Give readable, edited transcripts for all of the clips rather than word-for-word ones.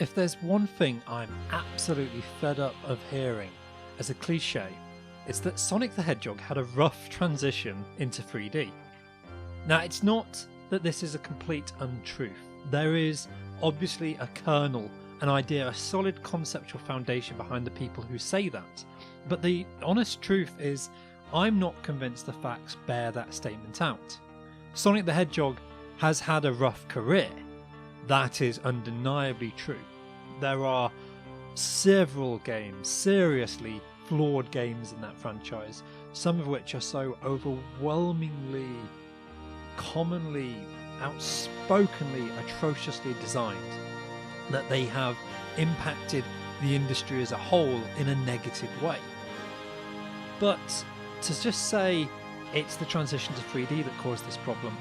If there's one thing I'm absolutely fed up of hearing as a cliche, it's that Sonic the Hedgehog had a rough transition into 3D. Now, it's not that this is a complete untruth. There is obviously a kernel, an idea, a solid conceptual foundation behind the people who say that. But the honest truth is, I'm not convinced the facts bear that statement out. Sonic the Hedgehog has had a rough career. That is undeniably true. There are several games, seriously flawed games in that franchise, some of which are so overwhelmingly, commonly, outspokenly, atrociously designed that they have impacted the industry as a whole in a negative way. But to just say it's the transition to 3D that caused this problem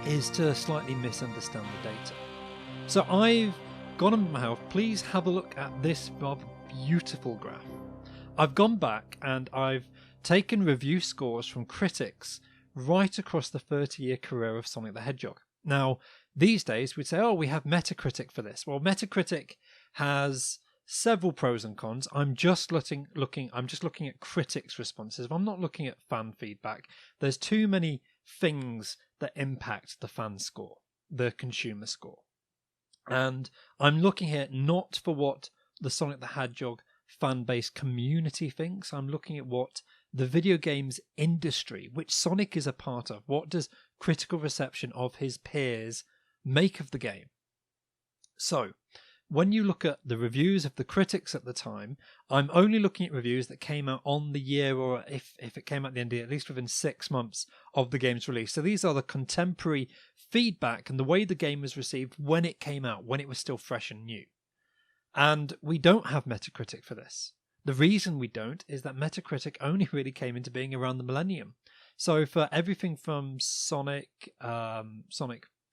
is to slightly misunderstand the data. So I've gone on my health. Please have a look at this rather beautiful graph. I've gone back and I've taken review scores from critics right across the 30-year career of Sonic the Hedgehog. Now, these days we'd say, oh, we have Metacritic for this. Well, Metacritic has several pros and cons. I'm just looking at critics' responses. I'm not looking at fan feedback. There's too many things that impact the fan score, the consumer score. And I'm looking here not for what the Sonic the Hedgehog fan-based community thinks. I'm looking at what the video games industry, which Sonic is a part of, what does critical reception of his peers make of the game? So, when you look at the reviews of the critics at the time, I'm only looking at reviews that came out on the year, or if it came out at the end of the year, at least within 6 months of the game's release. So these are the contemporary feedback and the way the game was received when it came out, when it was still fresh and new. And we don't have Metacritic for this. The reason we don't is that Metacritic only really came into being around the millennium. So for everything from Sonic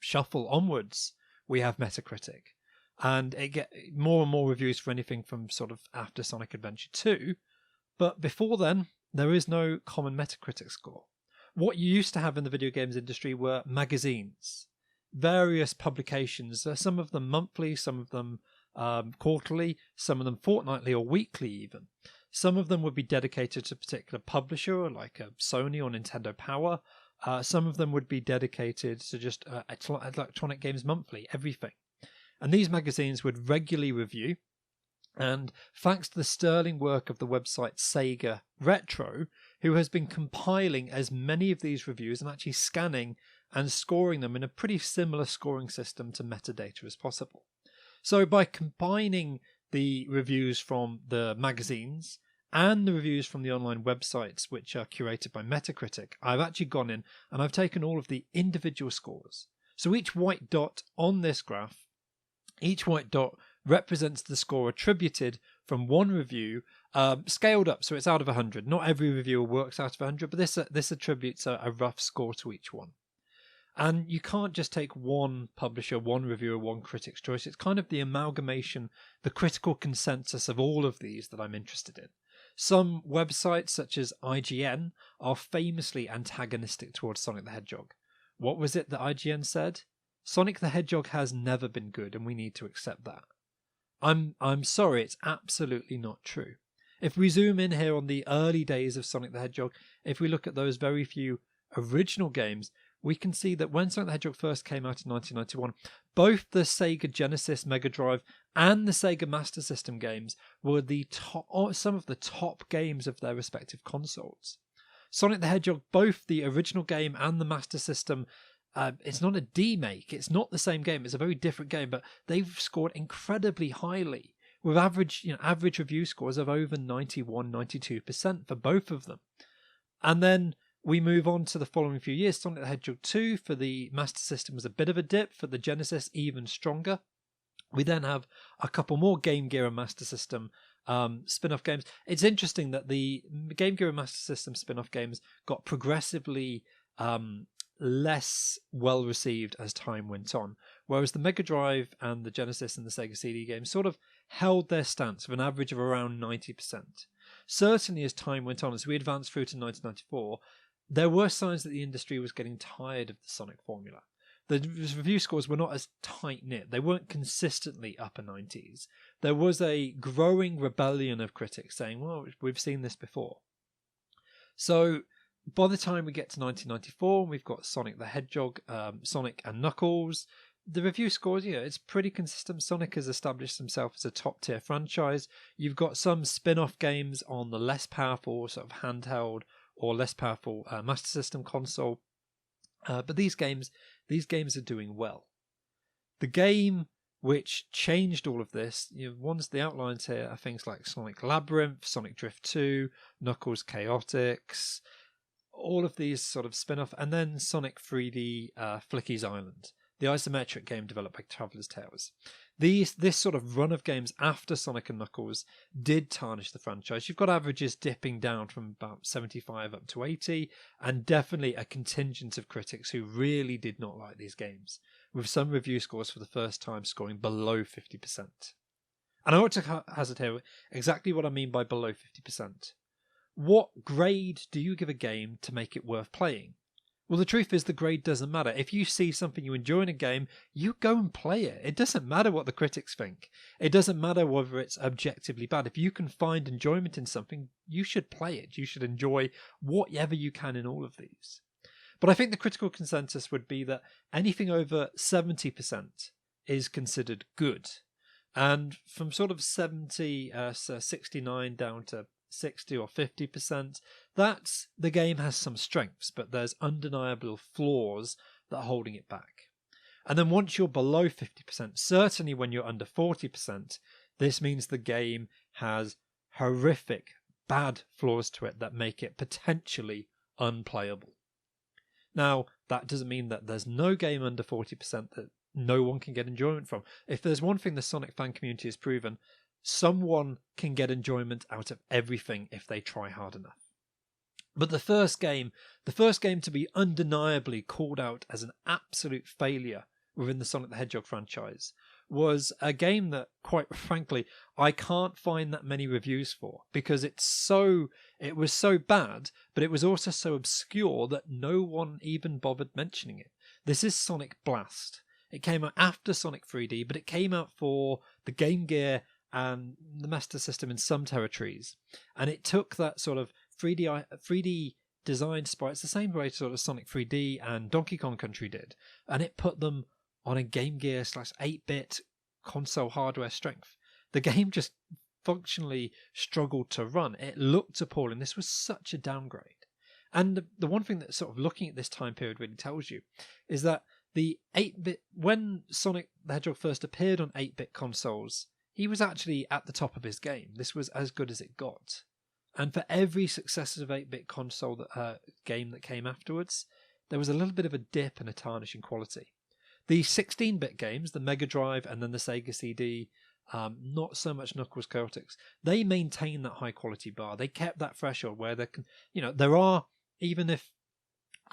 Shuffle onwards, we have Metacritic. And it get more and more reviews for anything from sort of after Sonic Adventure 2. But before then, there is no common Metacritic score. What you used to have in the video games industry were magazines, various publications, some of them monthly, some of them quarterly, some of them fortnightly or weekly even. Some of them would be dedicated to a particular publisher, like a Sony or Nintendo Power. Some of them would be dedicated to just Electronic Games Monthly, everything. And these magazines would regularly review, and thanks to the sterling work of the website SEGA Retro, who has been compiling as many of these reviews and actually scanning and scoring them in a pretty similar scoring system to metadata as possible. So by combining the reviews from the magazines and the reviews from the online websites, which are curated by Metacritic, I've actually gone in and I've taken all of the individual scores. So each white dot on this graph, each white dot represents the score attributed from one review, scaled up, so it's out of 100. Not every reviewer works out of 100, but this attributes a rough score to each one. And you can't just take one publisher, one reviewer, one critic's choice. It's kind of the amalgamation, the critical consensus of all of these that I'm interested in. Some websites, such as IGN, are famously antagonistic towards Sonic the Hedgehog. What was it that IGN said? Sonic the Hedgehog has never been good, and we need to accept that. I'm sorry, it's absolutely not true. If we zoom in here on the early days of Sonic the Hedgehog, if we look at those very few original games, we can see that when Sonic the Hedgehog first came out in 1991, both the Sega Genesis Mega Drive and the Sega Master System games were some of the top games of their respective consoles. Sonic the Hedgehog, both the original game and the Master System, it's not a demake, it's not the same game, it's a very different game, but they've scored incredibly highly, with average review scores of over 91-92% for both of them. And then we move on to the following few years. Sonic the Hedgehog 2 for the Master System was a bit of a dip, for the Genesis even stronger. We then have a couple more Game Gear and Master System spin-off games. It's interesting that the Game Gear and Master System spin-off games got progressively less well received as time went on, whereas the Mega Drive and the Genesis and the Sega CD games sort of held their stance with an average of around 90%. Certainly as time went on, as we advanced through to 1994, there were signs that the industry was getting tired of the Sonic formula. the review scores were not as tight-knit. They weren't consistently upper 90s. There was a growing rebellion of critics saying, well, we've seen this before. So by the time we get to 1994, we've got Sonic the Hedgehog, Sonic and Knuckles. The review scores, it's pretty consistent. Sonic has established himself as a top-tier franchise. You've got some spin-off games on the less powerful sort of handheld or less powerful Master System console. But these games are doing well. The game which changed all of this, ones the outlines here are things like Sonic Labyrinth, Sonic Drift 2, Knuckles Chaotix, all of these sort of spin-off, and then Sonic 3D Flicky's Island, the isometric game developed by Traveller's Tales. This sort of run of games after Sonic and Knuckles did tarnish the franchise. You've got averages dipping down from about 75 up to 80, and definitely a contingent of critics who really did not like these games, with some review scores for the first time scoring below 50%. And I want to hazard here exactly what I mean by below 50%. What grade do you give a game to make it worth playing? Well, the truth is the grade doesn't matter. If you see something you enjoy in a game, you go and play it. It doesn't matter what the critics think. It doesn't matter whether it's objectively bad. If you can find enjoyment in something, you should play it. You should enjoy whatever you can in all of these. But I think the critical consensus would be that anything over 70% is considered good. And from sort of 69 down to 60 or 50%, that's the game has some strengths, but there's undeniable flaws that are holding it back. And then once you're below 50%, certainly when you're under 40%, this means the game has horrific, bad flaws to it that make it potentially unplayable. Now, that doesn't mean that there's no game under 40% that no one can get enjoyment from. If there's one thing the Sonic fan community has proven, someone can get enjoyment out of everything if they try hard enough. But the first game to be undeniably called out as an absolute failure within the Sonic the Hedgehog franchise was a game that, quite frankly, I can't find that many reviews for, because it was so bad, but it was also so obscure that no one even bothered mentioning it. This is Sonic Blast. It came out after Sonic 3D, but it came out for the Game Gear and the Master System in some territories. And it took that sort of 3D design sprites the same way sort of Sonic 3D and Donkey Kong Country did, and it put them on a Game Gear / 8-bit console hardware strength. The game just functionally struggled to run. It looked appalling. This was such a downgrade. And the one thing that sort of looking at this time period really tells you is that the 8-bit, when Sonic the Hedgehog first appeared on 8-bit consoles, he was actually at the top of his game. This was as good as it got. And for every successive 8-bit console game that came afterwards, there was a little bit of a dip and a tarnish in quality. The 16-bit games, the Mega Drive and then the Sega CD, not so much Knuckles Chaotix, they maintain that high quality bar. They kept that threshold where there are, even if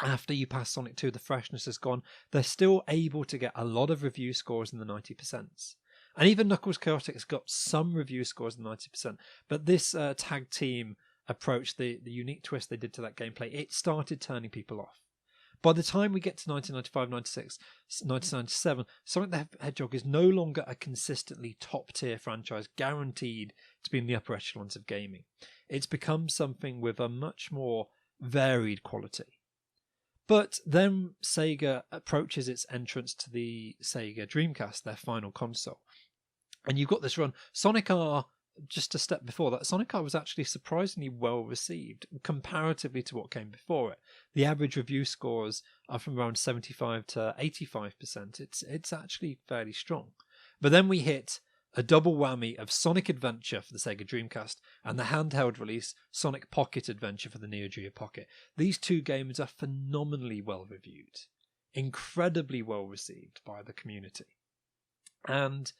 after you pass Sonic 2 the freshness is gone, they're still able to get a lot of review scores in the 90%. And even Knuckles Chaotix got some review scores in the 90%. But this tag team approach, the unique twist they did to that gameplay, it started turning people off. By the time we get to 1995, 96, 1997, Sonic the Hedgehog is no longer a consistently top-tier franchise guaranteed to be in the upper echelons of gaming. It's become something with a much more varied quality. But then Sega approaches its entrance to the Sega Dreamcast, their final console. And you've got this run. Sonic R, just a step before that, Sonic R was actually surprisingly well received comparatively to what came before it. The average review scores are from around 75 to 85%. It's actually fairly strong. But then we hit a double whammy of Sonic Adventure for the Sega Dreamcast and the handheld release Sonic Pocket Adventure for the Neo Geo Pocket. These two games are phenomenally well reviewed, incredibly well received by the community. And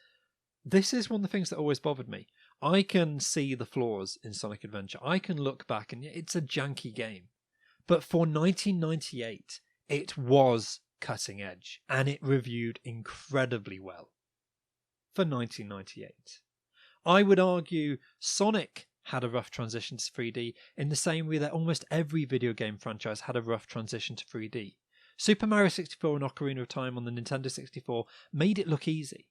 this is one of the things that always bothered me. I can see the flaws in Sonic Adventure. I can look back and it's a janky game. But for 1998, it was cutting edge and it reviewed incredibly well. For 1998. I would argue Sonic had a rough transition to 3D in the same way that almost every video game franchise had a rough transition to 3D. Super Mario 64 and Ocarina of Time on the Nintendo 64 made it look easy.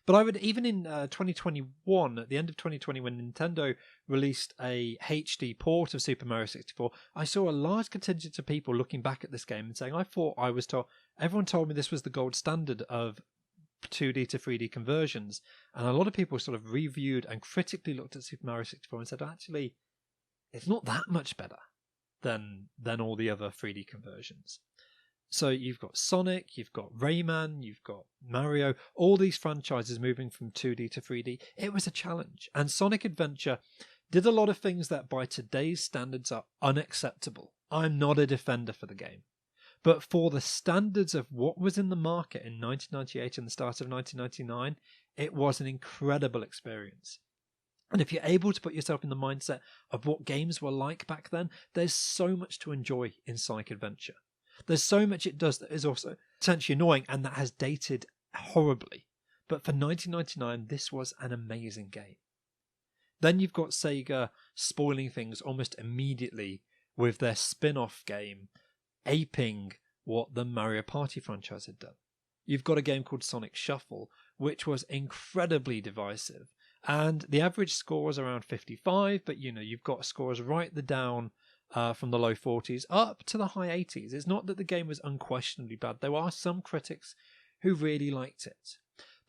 But I would, even in 2021, at the end of 2020, when Nintendo released a HD port of Super Mario 64, I saw a large contingent of people looking back at this game and saying, I thought I was told, everyone told me this was the gold standard of 2D to 3D conversions. And a lot of people sort of reviewed and critically looked at Super Mario 64 and said, actually, it's not that much better than all the other 3D conversions. So you've got Sonic, you've got Rayman, you've got Mario, all these franchises moving from 2D to 3D. It was a challenge. And Sonic Adventure did a lot of things that by today's standards are unacceptable. I'm not a defender for the game. But for the standards of what was in the market in 1998 and the start of 1999, it was an incredible experience. And if you're able to put yourself in the mindset of what games were like back then, there's so much to enjoy in Sonic Adventure. There's so much it does that is also potentially annoying and that has dated horribly. But for 1999, this was an amazing game. Then you've got Sega spoiling things almost immediately with their spin-off game, aping what the Mario Party franchise had done. You've got a game called Sonic Shuffle, which was incredibly divisive. And the average score is around 55, but you've got scores right down from the low 40s up to the high 80s. It's not that the game was unquestionably bad. There are some critics who really liked it.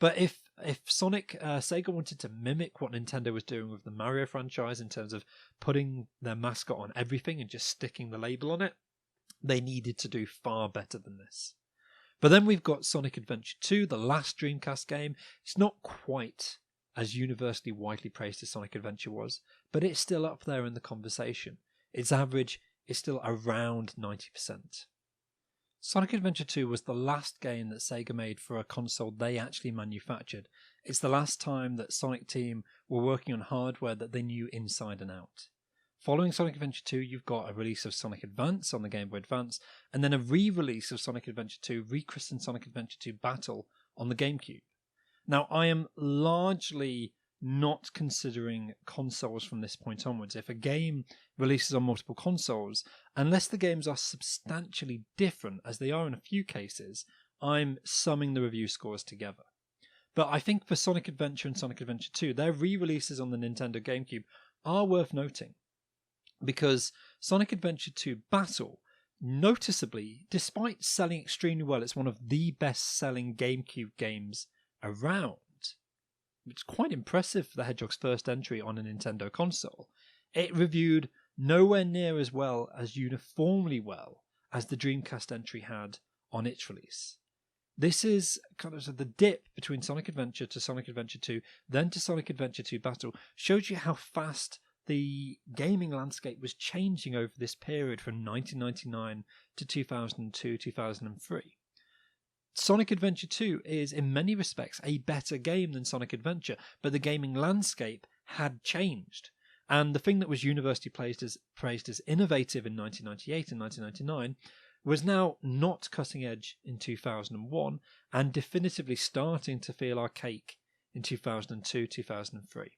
But if Sega wanted to mimic what Nintendo was doing with the Mario franchise in terms of putting their mascot on everything and just sticking the label on it, they needed to do far better than this. But then we've got Sonic Adventure 2, the last Dreamcast game. It's not quite as universally widely praised as Sonic Adventure was, but it's still up there in the conversation. Its average is still around 90%. Sonic Adventure 2 was the last game that Sega made for a console they actually manufactured. It's the last time that Sonic Team were working on hardware that they knew inside and out. Following Sonic Adventure 2, you've got a release of Sonic Advance on the Game Boy Advance, and then a re-release of Sonic Adventure 2, rechristened Sonic Adventure 2 Battle on the GameCube. Now, I am largely not considering consoles from this point onwards. If a game releases on multiple consoles, unless the games are substantially different, as they are in a few cases, I'm summing the review scores together. But I think for Sonic Adventure and Sonic Adventure 2, their re-releases on the Nintendo GameCube are worth noting. Because Sonic Adventure 2 Battle, noticeably, despite selling extremely well, it's one of the best-selling GameCube games around. It's quite impressive for the Hedgehog's first entry on a Nintendo console. It reviewed nowhere near as well as uniformly well as the Dreamcast entry had on its release. This is kind of the dip between Sonic Adventure to Sonic Adventure 2, then to Sonic Adventure 2 Battle, shows you how fast the gaming landscape was changing over this period from 1999 to 2002, 2003. Sonic Adventure 2 is in many respects a better game than Sonic Adventure, but the gaming landscape had changed. And the thing that was universally praised as innovative in 1998 and 1999 was now not cutting edge in 2001 and definitively starting to feel archaic in 2002, 2003.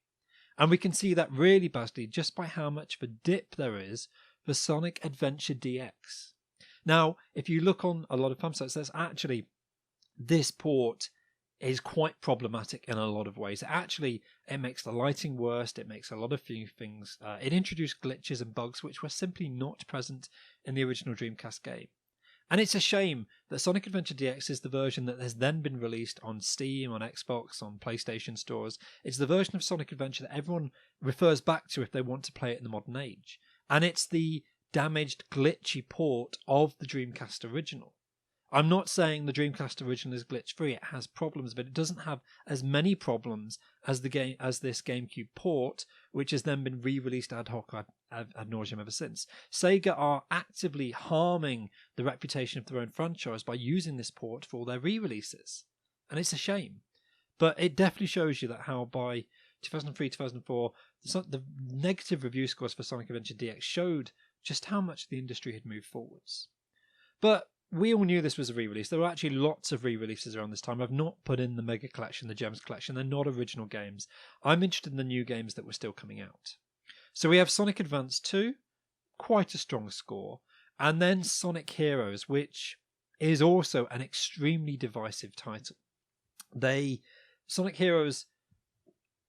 And we can see that really badly just by how much of a dip there is for Sonic Adventure DX. Now, if you look on a lot of fan sites, there's actually this port is quite problematic in a lot of ways. It makes the lighting worse, it makes a lot of few things. It introduced glitches and bugs which were simply not present in the original Dreamcast game. And it's a shame that Sonic Adventure DX is the version that has then been released on Steam, on Xbox, on PlayStation stores. It's the version of Sonic Adventure that everyone refers back to if they want to play it in the modern age. And it's the damaged, glitchy port of the Dreamcast original. I'm not saying the Dreamcast original is glitch-free. It has problems, but it doesn't have as many problems as this GameCube port, which has then been re-released ad hoc ad nauseum ever since. Sega are actively harming the reputation of their own franchise by using this port for their re-releases. And it's a shame. But it definitely shows you that how by 2003, 2004, the negative review scores for Sonic Adventure DX showed just how much the industry had moved forwards. But we all knew this was a re-release. There were actually lots of re-releases around this time. I've not put in the Mega Collection, the Gems Collection. They're not original games. I'm interested in the new games that were still coming out. So we have Sonic Advance 2, quite a strong score. And then Sonic Heroes, which is also an extremely divisive title. Sonic Heroes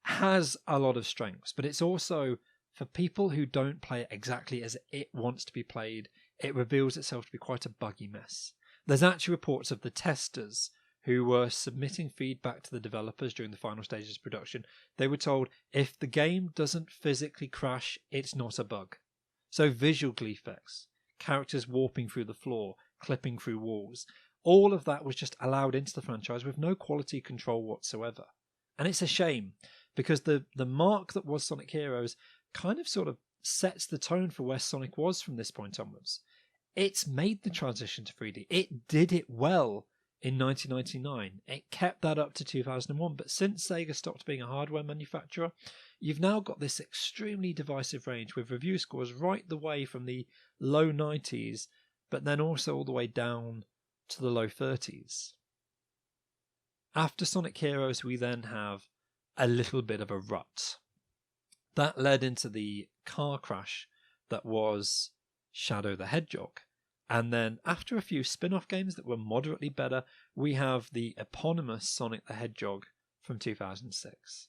has a lot of strengths, but it's also, for people who don't play it exactly as it wants to be played, it reveals itself to be quite a buggy mess. There's actually reports of the testers who were submitting feedback to the developers during the final stages of production. They were told, if the game doesn't physically crash, it's not a bug. So visual effects, characters warping through the floor, clipping through walls, all of that was just allowed into the franchise with no quality control whatsoever. And it's a shame, because the mark that was Sonic Heroes kind of sort of sets the tone for where Sonic was from this point onwards. It's made the transition to 3D. It did it well in 1999. It kept that up to 2001. But since Sega stopped being a hardware manufacturer, you've now got this extremely divisive range with review scores right the way from the low 90s, but then also all the way down to the low 30s. After Sonic Heroes, we then have a little bit of a rut. That led into the car crash that was Shadow the Hedgehog. And then after a few spin-off games that were moderately better, we have the eponymous Sonic the Hedgehog from 2006.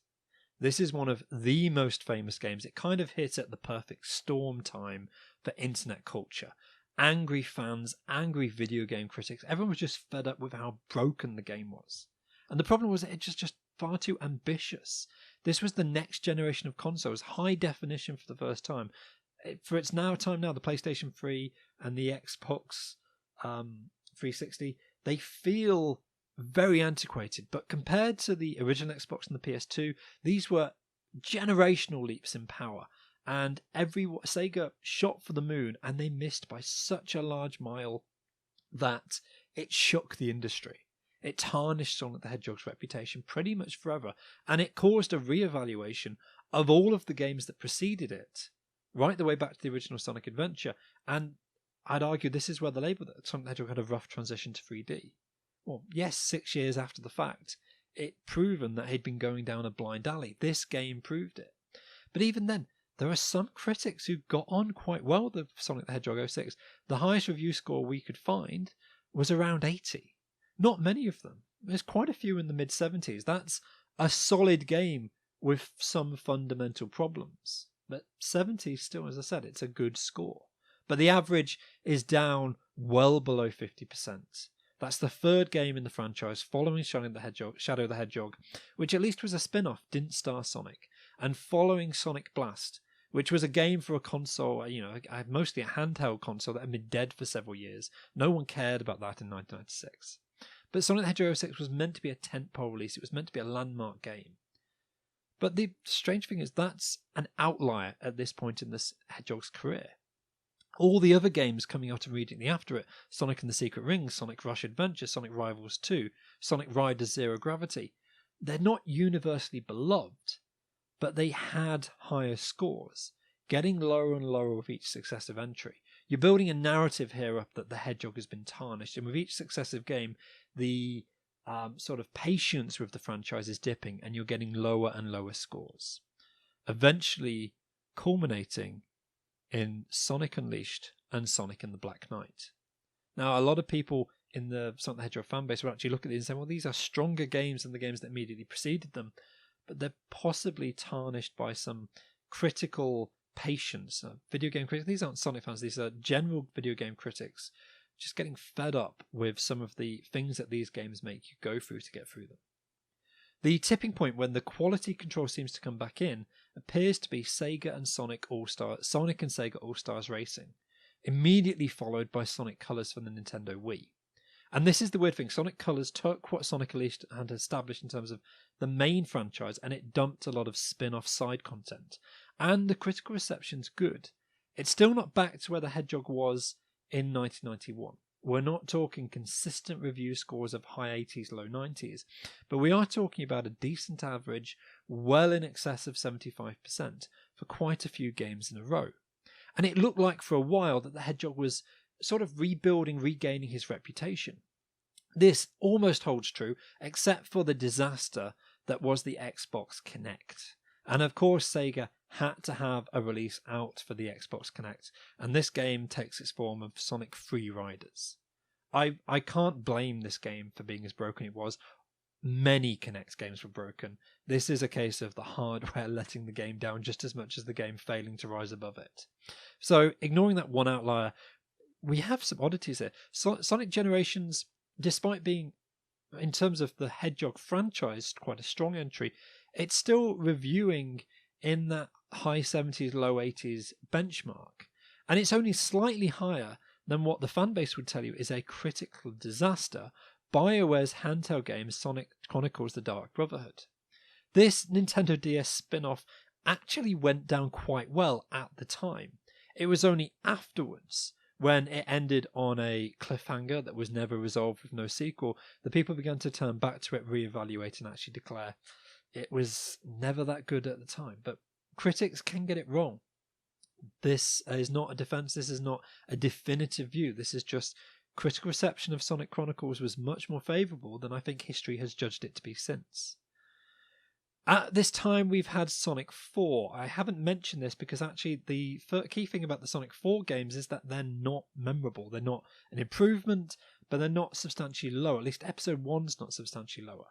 This is one of the most famous games. It kind of hit at the perfect storm time for internet culture. Angry fans, angry video game critics. Everyone was just fed up with how broken the game was. And the problem was it was just far too ambitious. This was the next generation of consoles, high definition for the first time. For its time now, the PlayStation 3 and the Xbox 360, they feel very antiquated. But compared to the original Xbox and the PS2, these were generational leaps in power. And Sega shot for the moon, and they missed by such a large mile that it shook the industry. It tarnished Sonic the Hedgehog's reputation pretty much forever, and it caused a re-evaluation of all of the games that preceded it, right the way back to the original Sonic Adventure. And I'd argue this is where the label that Sonic the Hedgehog had a rough transition to 3D. Well, yes, 6 years after the fact, it proven that he'd been going down a blind alley. This game proved it. But even then, there are some critics who got on quite well with Sonic the Hedgehog 06. The highest review score we could find was around 80. Not many of them. There's quite a few in the mid-70s. That's a solid game with some fundamental problems. But 70 still, as I said, it's a good score. But the average is down well below 50%. That's the third game in the franchise following Shadow the Hedgehog, which at least was a spin-off, didn't star Sonic, and following Sonic Blast, which was a game for a console, mostly a handheld console that had been dead for several years. No one cared about that in 1996. But Sonic the Hedgehog 06 was meant to be a tentpole release. It was meant to be a landmark game. But the strange thing is that's an outlier at this point in this Hedgehog's career. All the other games coming out immediately after it, Sonic and the Secret Rings, Sonic Rush Adventure, Sonic Rivals 2, Sonic Riders Zero Gravity, they're not universally beloved, but they had higher scores, getting lower and lower with each successive entry. You're building a narrative here up that the Hedgehog has been tarnished, and with each successive game, the sort of patience with the franchise is dipping, and you're getting lower and lower scores, eventually culminating in Sonic Unleashed and Sonic and the Black Knight. Now, a lot of people in the Sonic the Hedgehog fanbase will actually look at these and say, well, these are stronger games than the games that immediately preceded them, but they're possibly tarnished by some critical patience. Video game critics, these aren't Sonic fans, these are general video game critics just getting fed up with some of the things that these games make you go through to get through them. The tipping point when the quality control seems to come back in appears to be Sega and Sonic and Sega All-Stars Racing, immediately followed by Sonic Colors for the Nintendo Wii. And this is the weird thing, Sonic Colors took what Sonic Unleashed had established in terms of the main franchise, and it dumped a lot of spin-off side content. And the critical reception's good. It's still not back to where the Hedgehog was in 1991. We're not talking consistent review scores of high 80s, low 90s, but we are talking about a decent average, well in excess of 75% for quite a few games in a row. And it looked like for a while that the Hedgehog was sort of regaining his reputation. This almost holds true, except for the disaster that was the Xbox Kinect. And of course, Sega had to have a release out for the Xbox Kinect, and this game takes its form of Sonic Free Riders. I can't blame this game for being as broken it was. Many Kinect games were broken. This is a case of the hardware letting the game down just as much as the game failing to rise above it. So, ignoring that one outlier, we have some oddities here. Sonic Generations, despite being, in terms of the Hedgehog franchise, quite a strong entry, it's still reviewing in that high 70s, low 80s benchmark. And it's only slightly higher than what the fan base would tell you is a critical disaster, BioWare's handheld game Sonic Chronicles: The Dark Brotherhood. This Nintendo DS spin-off actually went down quite well at the time. It was only afterwards, when it ended on a cliffhanger that was never resolved with no sequel, that people began to turn back to it, reevaluate, and actually declare it was never that good at the time. But critics can get it wrong. This is not a defense. This is not a definitive view. This is just critical reception of Sonic Chronicles was much more favourable than I think history has judged it to be since. At this time, we've had Sonic 4. I haven't mentioned this because actually the key thing about the Sonic 4 games is that they're not memorable. They're not an improvement, but they're not substantially lower. At least Episode 1's not substantially lower.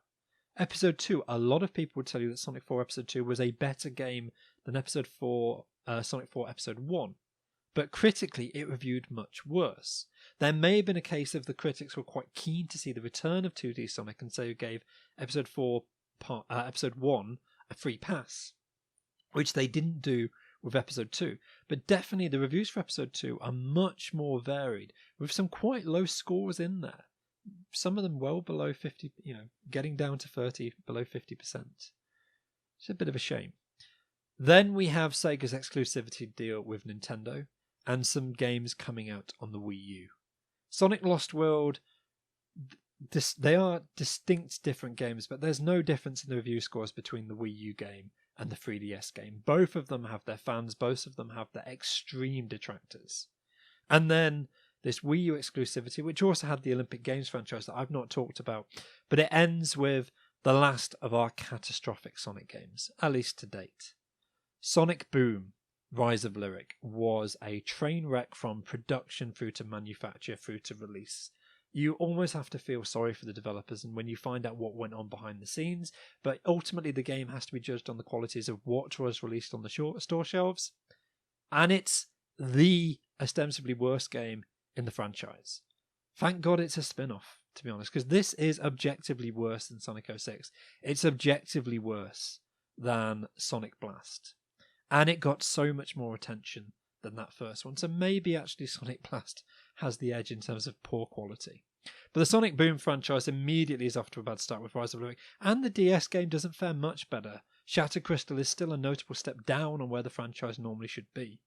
Episode 2, a lot of people would tell you that Sonic 4 Episode 2 was a better game than Sonic 4 Episode 1. But critically, it reviewed much worse. There may have been a case of the critics were quite keen to see the return of 2D Sonic and so gave Episode 1 a free pass, which they didn't do with Episode 2. But definitely the reviews for Episode 2 are much more varied, with some quite low scores in there. Some of them well below 50, getting down to 30, below 50%. It's a bit of a shame. Then we have Sega's exclusivity deal with Nintendo, and some games coming out on the Wii U. Sonic Lost World, they are distinct different games, but there's no difference in the review scores between the Wii U game and the 3DS game. Both of them have their fans, both of them have their extreme detractors. And then this Wii U exclusivity, which also had the Olympic Games franchise that I've not talked about, but it ends with the last of our catastrophic Sonic games, at least to date. Sonic Boom: Rise of Lyric was a train wreck from production through to manufacture through to release. You almost have to feel sorry for the developers and when you find out what went on behind the scenes, but ultimately the game has to be judged on the qualities of what was released on the store shelves, and it's the ostensibly worst game in the franchise. Thank God it's a spin-off, to be honest, because this is objectively worse than Sonic 06. It's objectively worse than Sonic Blast. And it got so much more attention than that first one. So maybe actually Sonic Blast has the edge in terms of poor quality. But the Sonic Boom franchise immediately is off to a bad start with Rise of Lyric. And the DS game doesn't fare much better. Shattered Crystal is still a notable step down on where the franchise normally should be.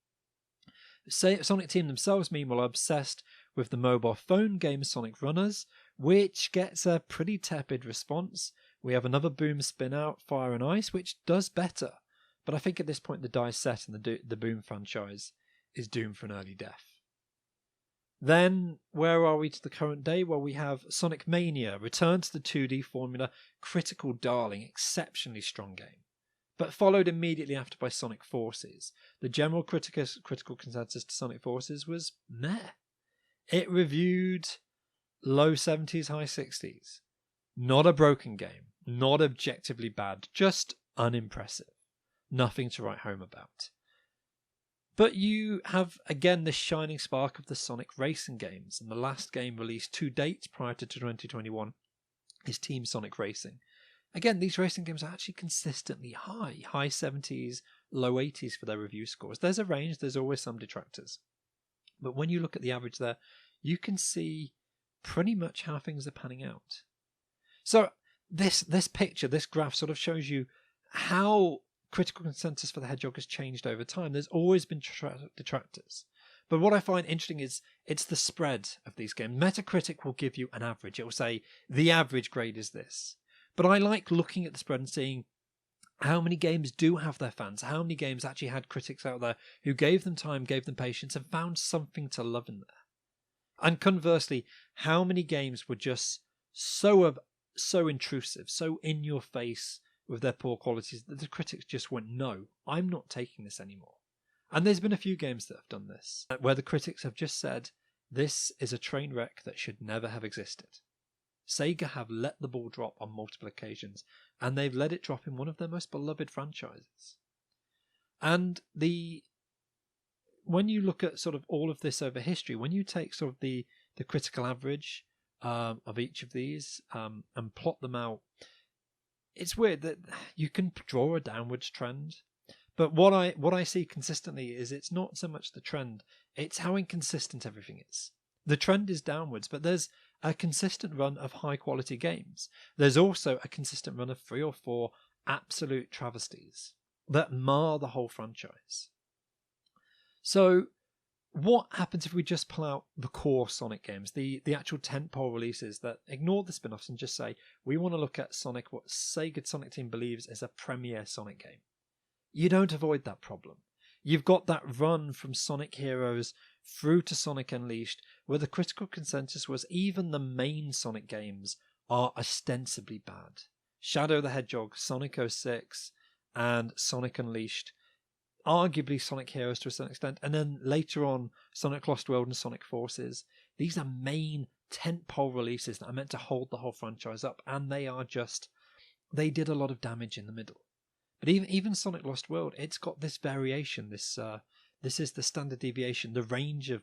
Sonic Team themselves, meanwhile, are obsessed with the mobile phone game Sonic Runners, which gets a pretty tepid response. We have another Boom spin-out, Fire and Ice, which does better. But I think at this point the die's set and the Boom franchise is doomed for an early death. Then, where are we to the current day? Well, we have Sonic Mania, return to the 2D formula, critical darling, exceptionally strong game. But followed immediately after by Sonic Forces. The general critical consensus to Sonic Forces was meh. It reviewed low 70s, high 60s. Not a broken game, not objectively bad, just unimpressive. Nothing to write home about. But you have, again, the shining spark of the Sonic racing games, and the last game released to date prior to 2021 is Team Sonic Racing. Again, these racing games are actually consistently high 70s, low 80s for their review scores. There's a range, there's always some detractors. But when you look at the average there, you can see pretty much how things are panning out. So this picture, this graph sort of shows you how critical consensus for the Hedgehog has changed over time. There's always been detractors. But what I find interesting is it's the spread of these games. Metacritic will give you an average. It will say the average grade is this. But I like looking at the spread and seeing how many games do have their fans, how many games actually had critics out there who gave them time, gave them patience, and found something to love in there. And conversely, how many games were just so intrusive, so in your face with their poor qualities that the critics just went, no, I'm not taking this anymore. And there's been a few games that have done this, where the critics have just said, This is a train wreck that should never have existed. SEGA have let the ball drop on multiple occasions, and they've let it drop in one of their most beloved franchises. And when you look at sort of all of this over history, when you take sort of the critical average of each of these and plot them out, it's weird that you can draw a downwards trend. But what I see consistently is it's not so much the trend, it's how inconsistent everything is. The trend is downwards, but there's a consistent run of high quality games. There's also a consistent run of 3 or 4 absolute travesties that mar the whole franchise. So what happens if we just pull out the core Sonic games, the actual tentpole releases that ignore the spin-offs and just say, we want to look at Sonic, what Sega Sonic team believes is a premier Sonic game? You don't avoid that problem. You've got that run from Sonic Heroes through to Sonic Unleashed, where the critical consensus was even the main Sonic games are ostensibly bad. Shadow the Hedgehog, Sonic 06, and Sonic Unleashed, arguably Sonic Heroes to a certain extent, and then later on Sonic Lost World and Sonic Forces. These are main tentpole releases that are meant to hold the whole franchise up, and they did a lot of damage in the middle. But even Sonic Lost World, it's got this variation, this is the standard deviation, the range of,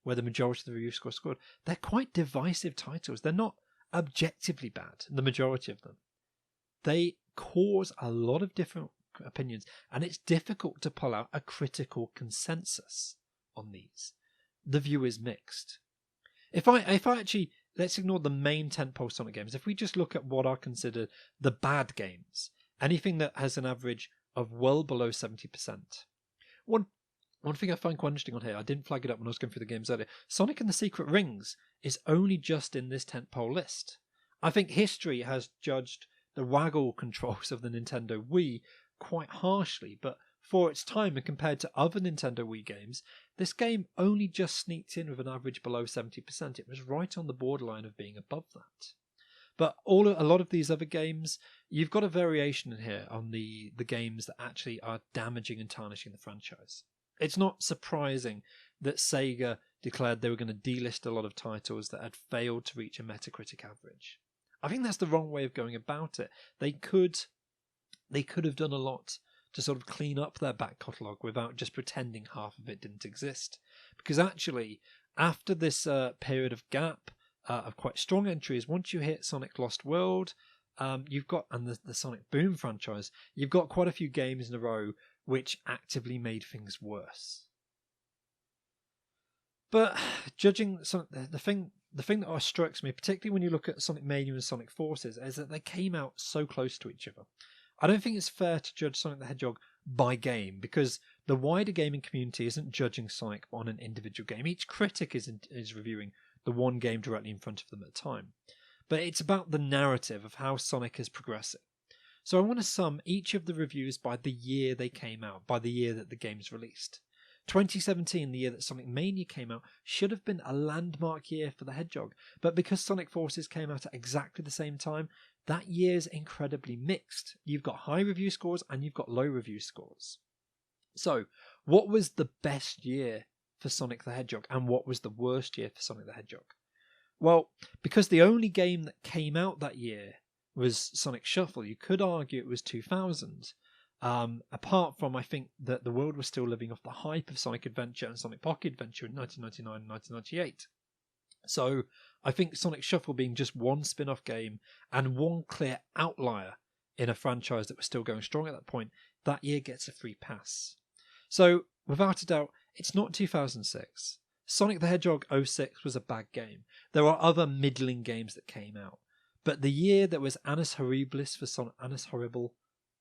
where the majority of the review scores scored. They're quite divisive titles. They're not objectively bad, the majority of them. They cause a lot of different opinions, and it's difficult to pull out a critical consensus on these. The view is mixed. If I actually, let's ignore the main tentpole Sonic games. If we just look at what are considered the bad games, anything that has an average of well below 70%. One thing I find quite interesting on here, I didn't flag it up when I was going through the games earlier, Sonic and the Secret Rings is only just in this tentpole list. I think history has judged the waggle controls of the Nintendo Wii quite harshly, but for its time and compared to other Nintendo Wii games, this game only just sneaked in with an average below 70%. It was right on the borderline of being above that. But a lot of these other games, you've got a variation in here on the games that actually are damaging and tarnishing the franchise. It's not surprising that Sega declared they were going to delist a lot of titles that had failed to reach a Metacritic average. I think that's the wrong way of going about it. They could have done a lot to sort of clean up their back catalogue without just pretending half of it didn't exist. Because actually, after this period of gap, of quite strong entries, once you hit Sonic Lost World, you've got, and the Sonic Boom franchise, you've got quite a few games in a row which actively made things worse. But judging the thing that strikes me, particularly when you look at Sonic Mania and Sonic Forces, is that they came out so close to each other. I don't think it's fair to judge Sonic the Hedgehog by game, because the wider gaming community isn't judging Sonic on an individual game. Each critic is reviewing the one game directly in front of them at a time. But it's about the narrative of how Sonic is progressing. So I want to sum each of the reviews by the year they came out, by the year that the game's released. 2017, the year that Sonic Mania came out, should have been a landmark year for the Hedgehog, but because Sonic Forces came out at exactly the same time, that year's incredibly mixed. You've got high review scores and you've got low review scores. So, what was the best year for Sonic the Hedgehog, and what was the worst year for Sonic the Hedgehog? Well, because the only game that came out that year was Sonic Shuffle, you could argue it was 2000. Apart from, I think, that the world was still living off the hype of Sonic Adventure and Sonic Pocket Adventure in 1999 and 1998. So I think Sonic Shuffle being just one spin-off game and one clear outlier in a franchise that was still going strong at that point, that year gets a free pass. So, without a doubt, it's not 2006. Sonic the Hedgehog 06 was a bad game. There are other middling games that came out. But the year that was Annus Horribilis for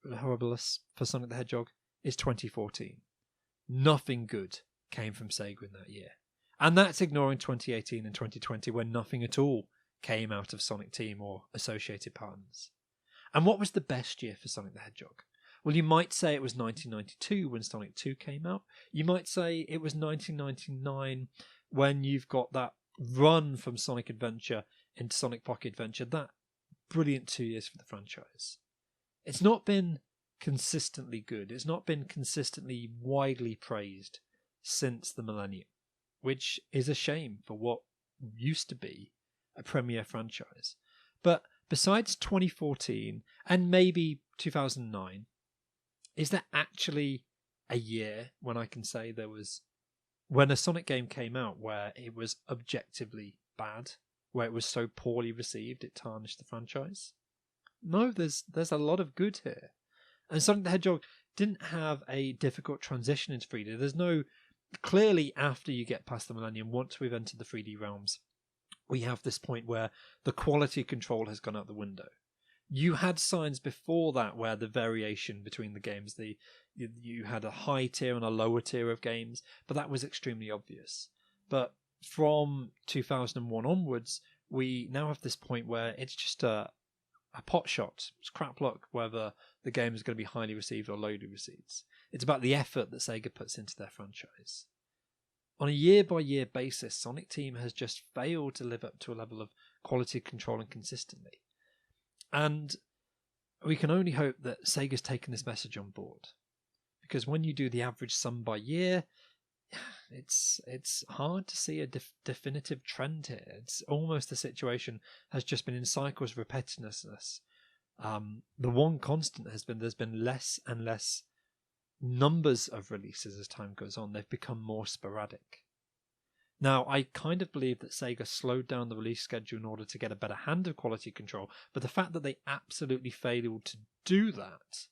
Horribilis for Sonic the Hedgehog is 2014. Nothing good came from Sega in that year. And that's ignoring 2018 and 2020 when nothing at all came out of Sonic Team or associated partners. And what was the best year for Sonic the Hedgehog? Well, you might say it was 1992 when Sonic 2 came out. You might say it was 1999 when you've got that run from Sonic Adventure into Sonic Pocket Adventure. That brilliant 2 years for the franchise. It's not been consistently good. It's not been consistently widely praised since the millennium. which is a shame for what used to be a premier franchise. But besides 2014 and maybe 2009, is there actually a year when I can say when a Sonic game came out where it was objectively bad, where it was so poorly received it tarnished the franchise? No, there's a lot of good here. And Sonic the Hedgehog didn't have a difficult transition into 3D. There's no... Clearly, after you get past the Millennium, once we've entered the 3D realms, we have this point where the quality control has gone out the window. You had signs before that where the variation between the games, you had a high tier and a lower tier of games, but that was extremely obvious. But from 2001 onwards, we now have this point where it's just a pot shot. It's crap luck whether the game is going to be highly received or lowly received. It's about the effort that Sega puts into their franchise. On a year-by-year basis, Sonic Team has just failed to live up to a level of quality control and consistently. And we can only hope that Sega's taken this message on board. Because when you do the average sum by year, it's hard to see a definitive trend here. It's almost the situation has just been in cycles of repetitiveness. The one constant has been there's been less and less numbers of releases as time goes on. They've become more sporadic. Now, I kind of believe that Sega slowed down the release schedule in order to get a better hand of quality control, but the fact that they absolutely failed to do that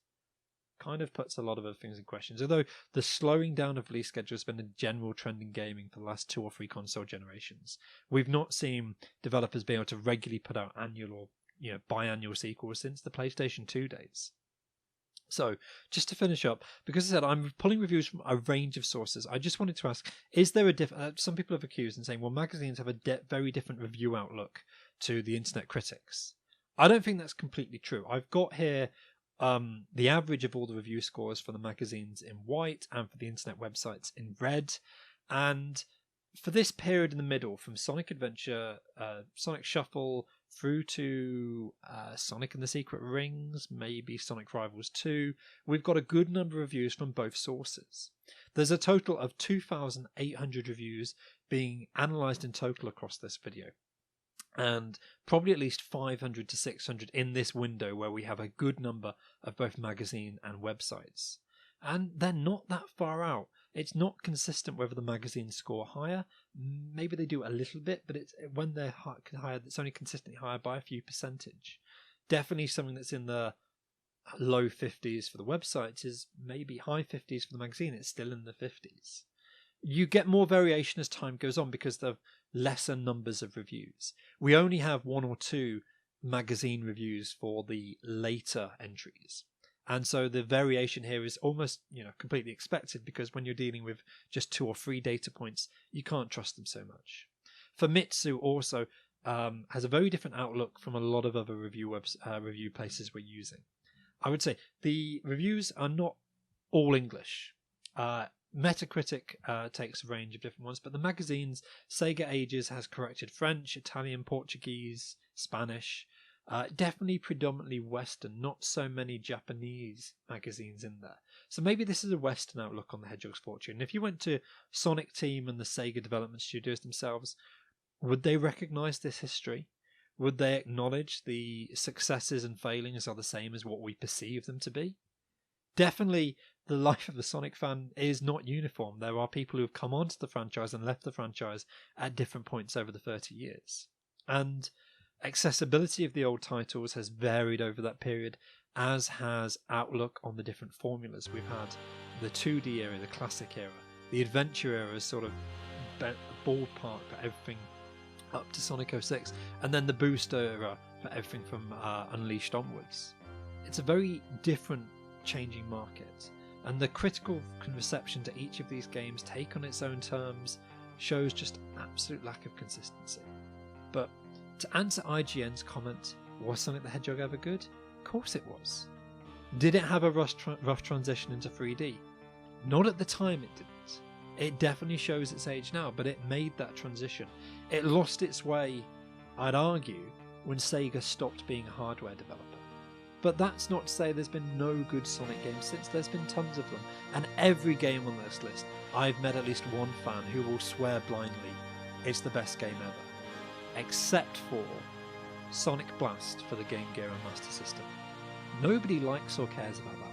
kind of puts a lot of other things in question. Although the slowing down of release schedule has been a general trend in gaming for the last 2 or 3 console generations. We've not seen developers be able to regularly put out annual or biannual sequels since the PlayStation 2 days. So, just to finish up, because I said I'm pulling reviews from a range of sources, I just wanted to ask, is there a some people have accused and saying, well, magazines have a very different review outlook to the internet critics. I don't think that's completely true. I've got here the average of all the review scores for the magazines in white and for the internet websites in red. And for this period in the middle, from Sonic Adventure, Sonic Shuffle, through to Sonic and the Secret Rings, maybe Sonic Rivals 2, we've got a good number of reviews from both sources. There's a total of 2,800 reviews being analysed in total across this video, and probably at least 500 to 600 in this window where we have a good number of both magazine and websites. And they're not that far out. It's not consistent whether the magazines score higher. Maybe they do a little bit, but when they're higher, it's only consistently higher by a few percentage. Definitely something that's in the low 50s for the websites is maybe high 50s for the magazine. It's still in the 50s. You get more variation as time goes on because of lesser numbers of reviews. We only have 1 or 2 magazine reviews for the later entries. And so the variation here is almost, completely expected, because when you're dealing with just 2 or 3 data points, you can't trust them so much. Famitsu also has a very different outlook from a lot of other review places we're using. I would say the reviews are not all English. Metacritic takes a range of different ones, but the magazines, Sega Ages has corrected French, Italian, Portuguese, Spanish. Definitely predominantly Western, not so many Japanese magazines in there. So maybe this is a Western outlook on the Hedgehog's fortune. If you went to Sonic Team and the Sega development studios themselves, would they recognise this history? Would they acknowledge the successes and failings are the same as what we perceive them to be? Definitely, the life of a Sonic fan is not uniform. There are people who have come onto the franchise and left the franchise at different points over the 30 years. And accessibility of the old titles has varied over that period, as has outlook on the different formulas. We've had the 2D era, the classic era, the adventure era is sort of ballpark for everything up to Sonic 06, and then the booster era for everything from Unleashed onwards. It's a very different changing market, and the critical reception to each of these games, take on its own terms, shows just absolute lack of consistency. But to answer IGN's comment, was Sonic the Hedgehog ever good? Of course it was. Did it have a rough transition into 3D? Not at the time it didn't. It definitely shows its age now, but it made that transition. It lost its way, I'd argue, when Sega stopped being a hardware developer. But that's not to say there's been no good Sonic games since. There's been tons of them. And every game on this list, I've met at least one fan who will swear blindly it's the best game ever. Except for Sonic Blast for the Game Gear and Master System. Nobody likes or cares about that